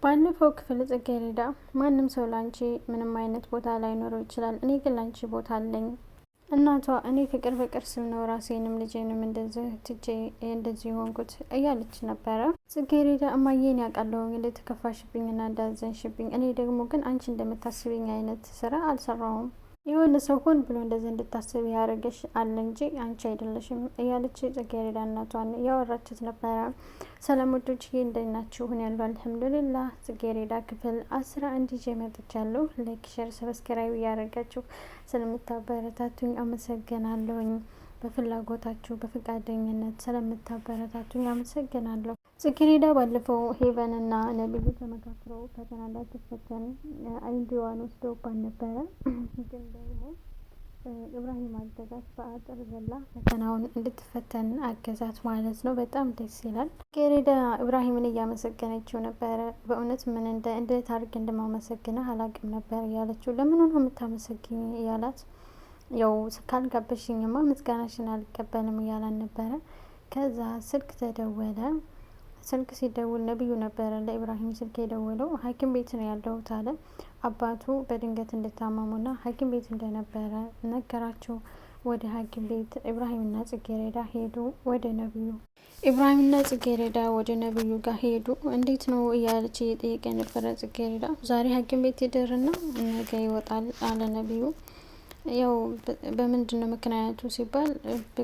ባለፈው ክፍል ጽጌረዳ ማንም ሰው ላንቺ ምንም አይነት ቦታ ላይኖረው ይችላል፣ እኔ ግን ላንቺ ቦታ አለኝ። እናቷ እኔ ፍቅር ፍቅር ስል ነው ራሴንም ልጄንም እንደዚህ ትቼ እንደዚህ የሆንኩት እያለች ነበረ። ጽጌረዳ እማዬን ያውቃለሁ እንደተከፋሽብኝና እንዳዘንሽብኝ፣ እኔ ደግሞ ግን አንቺ እንደምታስብኝ አይነት ስራ አልሰራውም። የሆነ ሰው ሆን ብሎ እንደዚህ እንድታስብ ያደረገሽ አለ እንጂ አንቺ አይደለሽም እያለች ጽጌረዳ እናቷን እያወራችት ነበረ። ሰላም ወዶች እንደት ናችሁ? ያለው አልሐምዱሊላህ። ጽጌረዳ ክፍል 11 ይዤ መጥቻለሁ። ላይክ፣ ሼር፣ ሰብስክራይብ እያደረጋችሁ ስለምታበረታቱኝ አመሰግናለሁኝ። በፍላጎታችሁ በፈቃደኝነት ስለምታበረታቱኝ አመሰግናለሁ። ጽጌረዳ ባለፈው ሄቨን እና ነብዩ ተመካክረው ፈተና እንዳትፈተን አይዲዋን ወስደውባት ነበረ። ግን ደግሞ ኢብራሂም አገዛት በአጥር ዘላ ፈተናውን እንድትፈተን አገዛት ማለት ነው። በጣም ደስ ይላል። ጽጌረዳ ኢብራሂምን እያመሰገነችው ነበረ። በእውነት ምን እንዴት አድርጌ እንደማመሰግነህ አላውቅም ነበር እያለችው። ለምን ነው የምታመሰግኝ እያላት፣ ያው ካልጋበሽኝማ ምስጋናሽን አልቀበልም እያላን ነበረ። ከዛ ስልክ ተደወለ። ስልክ ሲደውል ነብዩ ነበረ ለኢብራሂም ስልክ የደወለው። ሐኪም ቤት ነው ያለሁት አለ። አባቱ በድንገት እንደታመሙና ሐኪም ቤት እንደነበረ ነገራቸው። ወደ ሐኪም ቤት ኢብራሂምና ጽጌረዳ ሄዱ። ወደ ነብዩ ኢብራሂምና ጽጌረዳ ወደ ነብዩ ጋር ሄዱ። እንዴት ነው እያለች እየጠየቀ ነበረ። ጽጌረዳ ዛሬ ሐኪም ቤት ሄደርና ነገ ይወጣል አለ ነብዩ። ያው በምንድን ነው ምክንያቱ ሲባል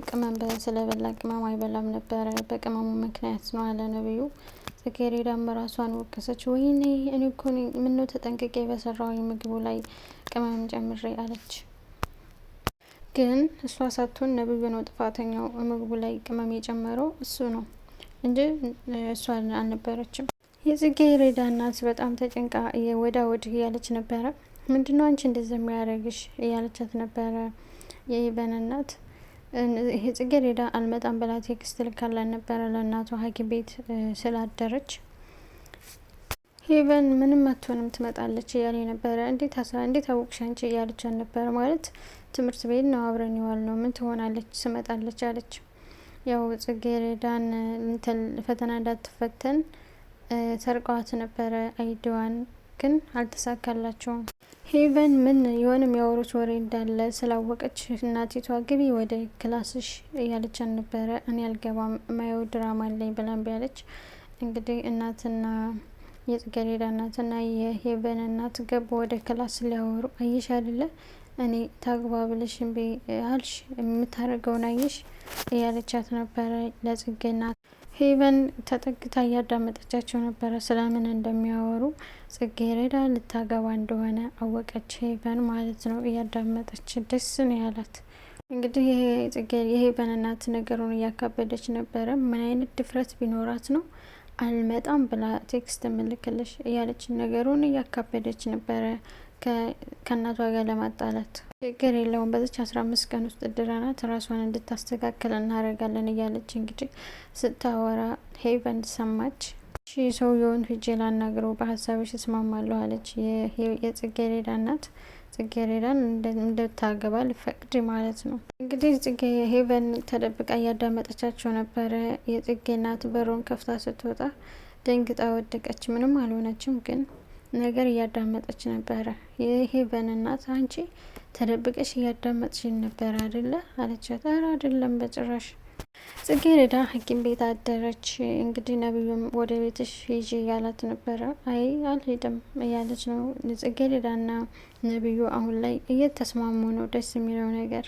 ቅመም ስለበላ ቅመም አይበላም ነበረ፣ በቅመሙ ምክንያት ነው አለ ነብዩ። ጽጌረዳም ራሷን ወቀሰች። ወይኔ እኔ እኮ ምነው ተጠንቅቄ በሰራው ምግቡ ላይ ቅመም ጨምሬ አለች። ግን እሷ ሳትሆን ነብዩ ነው ጥፋተኛው። ምግቡ ላይ ቅመም የጨመረው እሱ ነው እንጂ እሷ አልነበረችም። የጽጌረዳ እናት በጣም ተጨንቃ ወዳ ወዲህ እያለች ነበረ። ምንድነው አንቺ እንደዚህ የሚያደርግሽ እያለቻት ነበረ የሄቨን እናት። ይሄ ጽጌረዳ አልመጣም ብላ ቴክስት ልካላን ነበረ ለእናቷ ሐኪም ቤት ስላደረች። ሄቨን ምንም አትሆንም ትመጣለች እያለ ነበረ። እንዴት አወቅሽ አንቺ እያለቻት ነበረ። ማለት ትምህርት ቤት ነው አብረን ይዋል ነው ምን ትሆናለች ስመጣለች አለች። ያው ጽጌረዳን ፈተና እንዳትፈተን ሰርቀዋት ነበረ አይዲዋን፣ ግን አልተሳካላቸውም። ሄቨን ምን የሆነ የሚያወሩት ወሬ እንዳለ ስላወቀች እናቲቷ ግቢ ወደ ክላስሽ እያለቻን ነበረ። እኔ አልገባም ማየው ድራማ አለኝ ብላን ቢያለች። እንግዲህ እናትና የጽጌረዳ እናትና የሄቨን እናት ገቡ ወደ ክላስ ሊያወሩ። አየሽ አይደለ እኔ ታግባ ብለሽ እምቢ አልሽ፣ የምታደርገውን አየሽ እያለቻት ነበረ ለጽጌ እናት። ሄቨን ተጠግታ እያዳመጠቻቸው ነበረ ስለምን እንደሚያወሩ። ጽጌረዳ ልታገባ እንደሆነ አወቀች ሄቨን ማለት ነው። እያዳመጠች ደስ ነው ያላት። እንግዲህ የሄቨን እናት ነገሩን እያካበደች ነበረ። ምን አይነት ድፍረት ቢኖራት ነው አልመጣም ብላ ቴክስት ምልክልሽ እያለች ነገሩን እያካበደች ነበረ ከእናቷ ጋር ለማጣላት። ችግር የለውም በዚች 15 ቀን ውስጥ ድረናት ራሷን እንድታስተካከል እናደርጋለን እያለች እንግዲህ ስታወራ ሄቨን ሰማች። ሰውየውን ሂጄ ላናግረው በሀሳብሽ እስማማለሁ አለች የጽጌረዳ እናት። ጽጌረዳን እንደታገባ ልፈቅድ ማለት ነው። እንግዲህ ሄቨን ተደብቃ እያዳመጠቻቸው ነበረ። የጽጌ እናት በሩን ከፍታ ስትወጣ ደንግጣ ወደቀች። ምንም አልሆነችም፣ ግን ነገር እያዳመጠች ነበረ። የሄቨን እናት አንቺ ተደብቀሽ እያዳመጥሽን ነበረ አይደለ አለቻት። ኧረ አይደለም በጭራሽ። ጽጌረዳ ሐኪም ቤት አደረች። እንግዲህ ነብዩም ወደ ቤትሽ ሂጂ እያላት ነበረ። አይ አልሄድም እያለች ነው። ጽጌረዳና ነብዩ አሁን ላይ እየተስማሙ ነው። ደስ የሚለው ነገር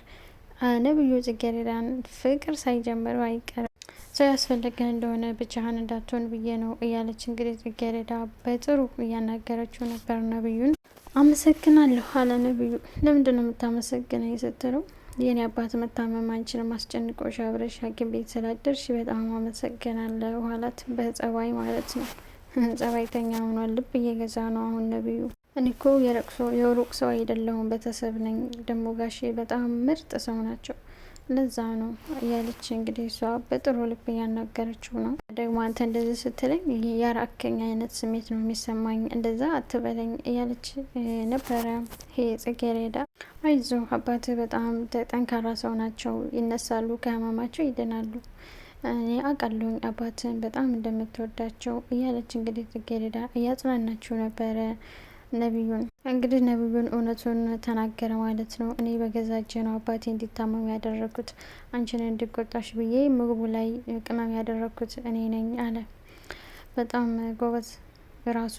ነብዩ ጽጌረዳን ፍቅር ሳይጀምሩ አይቀርም። ሰው ያስፈለገህ እንደሆነ ብቻህን እንዳትሆን ብዬ ነው እያለች እንግዲህ ጽጌረዳ በጥሩ እያናገረችው ነበር ነብዩን። አመሰግናለሁ አለ ነብዩ። ለምንድን ነው የምታመሰግነኝ ስትለው፣ የኔ አባት መታመም አንቺን ማስጨንቆሽ አብረሽ ሐኪም ቤት ስላደርሽ በጣም አመሰግናለሁ አላት። በጸባይ ማለት ነው። ጸባይተኛ ሆኗል። ልብ እየገዛ ነው አሁን ነብዩ። እኔ እኮ የሩቅ ሰው አይደለሁም ቤተሰብ ነኝ። ደግሞ ጋሼ በጣም ምርጥ ሰው ናቸው፣ ለዛ ነው እያለች እንግዲህ እሷ በጥሩ ልብ እያናገረችው ነው። ደግሞ አንተ እንደዚህ ስትለኝ ያራከኝ አይነት ስሜት ነው የሚሰማኝ፣ እንደዛ አትበለኝ እያለች ነበረ። ይሄ ጽጌረዳ አይዞ አባትህ በጣም ጠንካራ ሰው ናቸው፣ ይነሳሉ፣ ከህመማቸው ይድናሉ እኔ አውቃለሁኝ አባትን በጣም እንደምትወዳቸው እያለች እንግዲህ ጽጌረዳ እያጽናናችው ነበረ ነቢዩን። እንግዲህ ነቢዩን እውነቱን ተናገረ ማለት ነው። እኔ በገዛ እጄ ነው አባቴ እንዲታመሙ ያደረግኩት፣ አንቺን እንዲቆጣሽ ብዬ ምግቡ ላይ ቅመም ያደረግኩት እኔ ነኝ አለ። በጣም ጎበዝ፣ ራሱ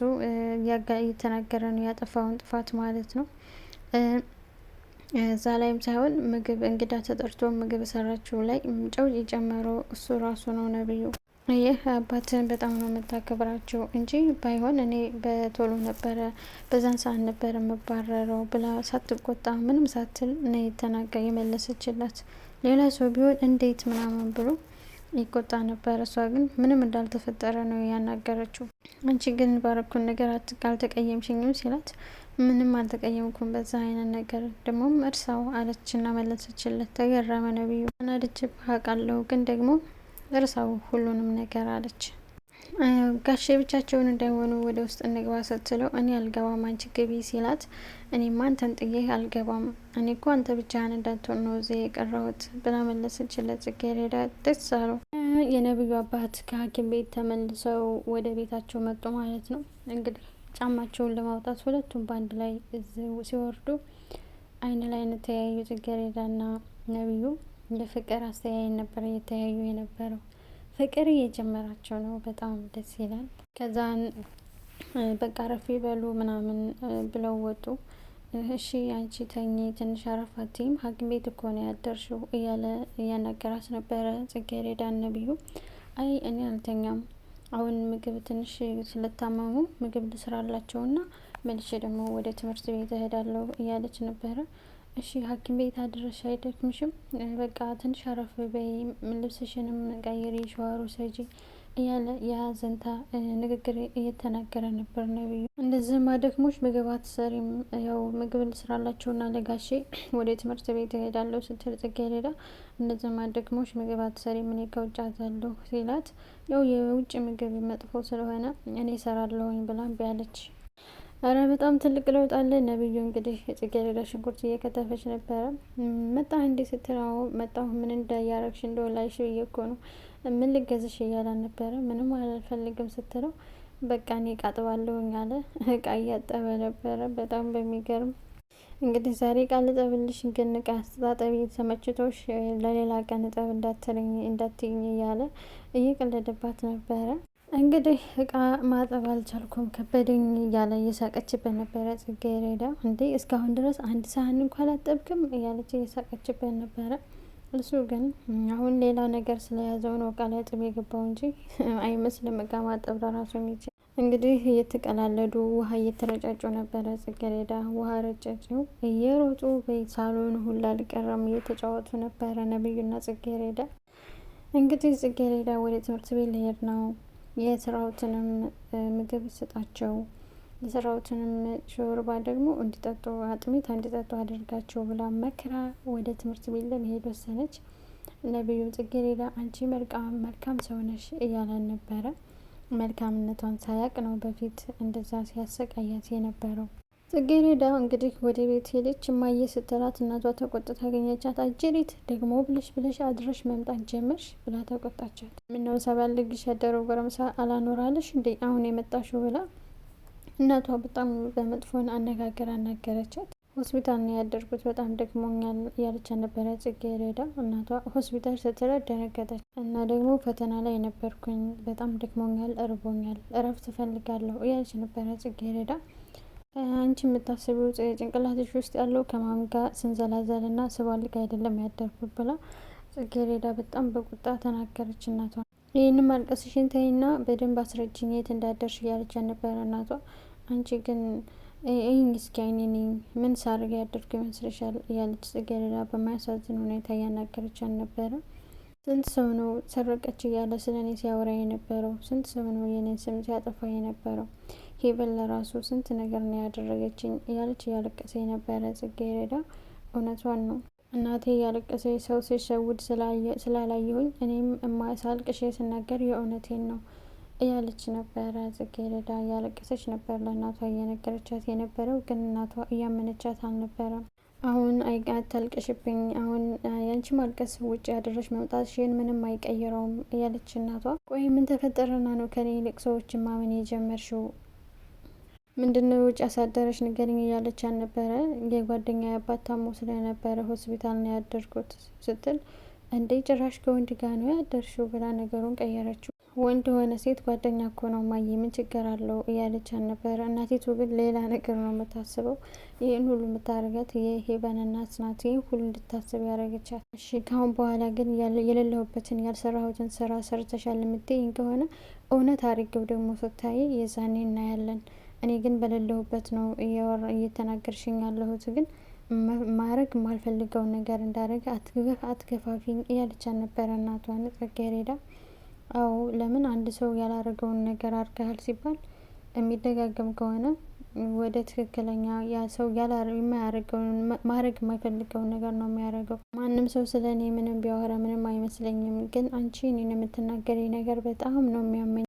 እየተናገረ ነው ያጠፋውን ጥፋት ማለት ነው። እዛ ላይም ሳይሆን ምግብ እንግዳ ተጠርቶ ምግብ ሰራችው ላይ ጨው የጨመረው እሱ ራሱ ነው ነብዩ። ይህ አባትን በጣም ነው የምታከብራቸው እንጂ ባይሆን እኔ በቶሎ ነበረ በዛን ሰዓት ነበር የምባረረው ብላ ሳትቆጣ ምንም ሳትል ነው የተናገ የመለሰችላት። ሌላ ሰው ቢሆን እንዴት ምናምን ብሎ ይቆጣ ነበር። እሷ ግን ምንም እንዳልተፈጠረ ነው ያናገረችው። አንቺ ግን ባረኩን ነገር አልተቀየምሽኝም ሲላት ምንም አልተቀየምኩም በዛ አይነት ነገር ደግሞም እርሳው አለችና መለሰችለት። ተገረመ ነብዩ። ናድጅ አውቃለሁ ግን ደግሞ እርሳው ሁሉንም ነገር አለች። ጋሼ ብቻቸውን እንዳይሆኑ ወደ ውስጥ እንግባ ስትለው እኔ አልገባም አንቺ ግቢ ሲላት እኔማ አንተን ጥዬ አልገባም፣ እኔ እኮ አንተ ብቻህን እንዳትሆን ነው እዚህ የቀረሁት ብላ መለሰችለት። ጽጌረዳ ደስ አለው። የነብዩ አባት ከሐኪም ቤት ተመልሰው ወደ ቤታቸው መጡ ማለት ነው። እንግዲህ ጫማቸውን ለማውጣት ሁለቱም በአንድ ላይ ሲወርዱ አይን ላይን ተያዩ። ጽጌረዳና ነብዩ የፍቅር አስተያየን ነበር እየተያዩ የነበረው። ፍቅር እየጀመራቸው ነው። በጣም ደስ ይላል። ከዛን በቃ ረፊ በሉ ምናምን ብለው ወጡ። እሺ አንቺ ተኚ ትንሽ አረፋቲም ሐኪም ቤት እኮ ነው ያደርሽው እያለ እያናገራት ነበረ ጽጌረዳን ነብዩ። አይ እኔ አልተኛም፣ አሁን ምግብ ትንሽ ስለታመሙ ምግብ ልስራላቸውና መልሼ ደግሞ ወደ ትምህርት ቤት እሄዳለሁ እያለች ነበረ። እሺ ሐኪም ቤት አድረሽ አይደክምሽም? በቃ ትንሽ አረፍ በይ፣ ልብስሽንም ቀይሪ፣ ሸዋሩ ሰጂ እያለ የሀዘንታ ንግግር እየተናገረ ነበር ነብዩ። እንደዚህ ማደክሞች ምግብ አትሰሪም? ያው ምግብ ልስራላቸውና ለጋሼ ወደ ትምህርት ቤት እሄዳለሁ ስትል ጽጌረዳ እንደዚህ ማደክሞች ምግብ አትሰሪም? እኔ ከውጭ አዛለሁ ሲላት ያው የውጭ ምግብ መጥፎ ስለሆነ እኔ እሰራለሁኝ ብላ እምቢ አለች። አረ በጣም ትልቅ ለውጥ አለ። ነብዩ እንግዲህ ጽጌረዳ ሽንኩርት እየከተፈች ነበረ። መጣ እንዴ ስትለው መጣሁ፣ ምን እንዳያረግሽ እንደው ላይሽ ብዬ እኮ ነው፣ ምን ልገዝሽ እያላን ነበረ። ምንም አልፈልግም ስትለው በቃ እኔ እቃ አጥባለሁኝ አለ። እቃ እያጠበ ነበረ። በጣም በሚገርም እንግዲህ ዛሬ እቃ ልጠብልሽ፣ ግን እቃ አስተጣጠቢ ተመችቶሽ ለሌላ ቀን እጠብ እንዳትይኝ እያለ እየቀለደባት ነበረ። እንግዲህ እቃ ማጠብ አልቻልኩም ከበደኝ እያለ እየሳቀችበት ነበረ ጽጌረዳ። እንዴ እስካሁን ድረስ አንድ ሳህን እንኳን አላጠብክም እያለች እየሳቀችበት ነበረ። እሱ ግን አሁን ሌላ ነገር ስለያዘው ነው እቃ ሊያጥብ የገባው እንጂ አይመስልም እቃ ማጠብ ለራሱ የሚችል። እንግዲህ እየተቀላለዱ ውሃ እየተረጫጩ ነበረ። ጽጌረዳ ውሃ ረጨችው። እየሮጡ በሳሎን ሁላ አልቀረም እየተጫወቱ ነበረ ነብዩና ጽጌረዳ። እንግዲህ ጽጌረዳ ወደ ትምህርት ቤት ልሄድ ነው፣ የስራውትንም ምግብ ስጣቸው፣ የስራውትንም ሾርባ ደግሞ እንዲጠጡ አጥሚት እንዲጠጡ አድርጋቸው ብላ መክራ ወደ ትምህርት ቤት ለመሄድ ወሰነች። ነብዩ ጽጌረዳ አንቺ መልካም ሰው ነሽ እያለን ነበረ። መልካምነቷን ሳያቅ ነው በፊት እንደዛ ሲያሰቃያት የነበረው። ጽጌረዳ እንግዲህ ወደ ቤት ሄደች። እማዬ ስትላት እናቷ ተቆጥታ አገኘቻት። አጀሪት ደግሞ ብለሽ አድረሽ መምጣት ጀመርሽ ብላ ተቆጣቻት። ምነው ሰባልግሽ ያደረው ጎረምሳ አላኖራለሽ እንዴ አሁን የመጣሽው ብላ እናቷ በጣም በመጥፎን አነጋገር አናገረቻት። ሆስፒታል ነው ያደርኩት በጣም ደክሞኛል እያለች ነበረ ጽጌረዳ። እናቷ ሆስፒታል ስትላት ደነገጠች። እና ደግሞ ፈተና ላይ ነበርኩኝ በጣም ደክሞኛል፣ እርቦኛል፣ እረፍት እፈልጋለሁ እያለች ነበረ ጽጌረዳ። አንቺ የምታስቢው ጭንቅላትሽ ውስጥ ያለው ከማም ጋር ስንዘላዘል ና ስባልግ አይደለም ያደርኩት ብላ ጽጌረዳ በጣም በቁጣ ተናገረች እናቷ። ይህንም አልቀስሽን ተይና በደንብ አስረጅኝ የት እንዳደርሽ እያለች ነበረ እናቷ። አንቺ ግን ይህን እስኪ አይኔ ምን ሳርግ ያደርኩ ይመስልሻል እያለች ጽጌረዳ በማያሳዝን ሁኔታ እያናገረች ነበረ። ስንት ሰው ነው ሰረቀች እያለ ስለ እኔ ሲያወራ የነበረው? ስንት ሰው ነው የኔን ስም ሲያጠፋ የነበረው? ሄበል ለራሱ ስንት ነገር ነው ያደረገችኝ እያለች እያለቀሰ የነበረ ጽጌረዳ። እውነቷን ነው እናቴ እያለቀሰ ሰው ሲሸውድ ስላላየሁኝ እኔም ሳልቅሽ ስናገር የእውነቴን ነው እያለች ነበረ ጽጌረዳ። እያለቀሰች ነበር ለእናቷ እየነገረቻት የነበረው፣ ግን እናቷ እያመነቻት አልነበረም። አሁን አታልቅሽብኝ፣ አሁን ያንቺ ማልቀስ ውጭ ያደረሽ መምጣትሽን ምንም አይቀይረውም እያለች እናቷ፣ ቆይ ምን ተፈጠረና ነው ከኔ ይልቅ ሰዎችን ማመን የጀመርሽው? ምንድነው ውጭ ያሳደረሽ ንገሪኝ እያለች ነበረ። የጓደኛ አባት ታሞ ስለነበረ ሆስፒታል ነው ያደርኩት ስትል፣ እንዴ ጭራሽ ከወንድ ጋር ነው ያደርሽው ብላ ነገሩን ቀየረችው። ወንድ ሆነ ሴት ጓደኛ እኮ ነው ማየ፣ ምን ችግር አለው እያለች ነበረ። እናቲቱ ግን ሌላ ነገር ነው የምታስበው። ይህን ሁሉ የምታደርጋት የሄቨን እናት ናት፣ ይህን ሁሉ እንድታስብ ያደረገቻት። እሺ ካሁን በኋላ ግን የሌለሁበትን ያልሰራሁትን ስራ ሰርተሻል የምትይኝ ከሆነ እውነት አድርገው ደግሞ ስታይ የዛኔ እናያለን። እኔ ግን በሌለሁበት ነው እየተናገርሽኝ ያለሁት፣ ግን ማድረግ የማልፈልገውን ነገር እንዳደረገ አትገፋፊኝ እያለች ነበረ እናቷን ጽጌረዳ። አዎ ለምን አንድ ሰው ያላረገውን ነገር አድርገሃል ሲባል የሚደጋገም ከሆነ ወደ ትክክለኛ ያ ሰው የማያረገውን ማድረግ የማይፈልገውን ነገር ነው የሚያደርገው። ማንም ሰው ስለ እኔ ምንም ቢያወራ ምንም አይመስለኝም፣ ግን አንቺ እኔን የምትናገረኝ ነገር በጣም ነው የሚያመኝ።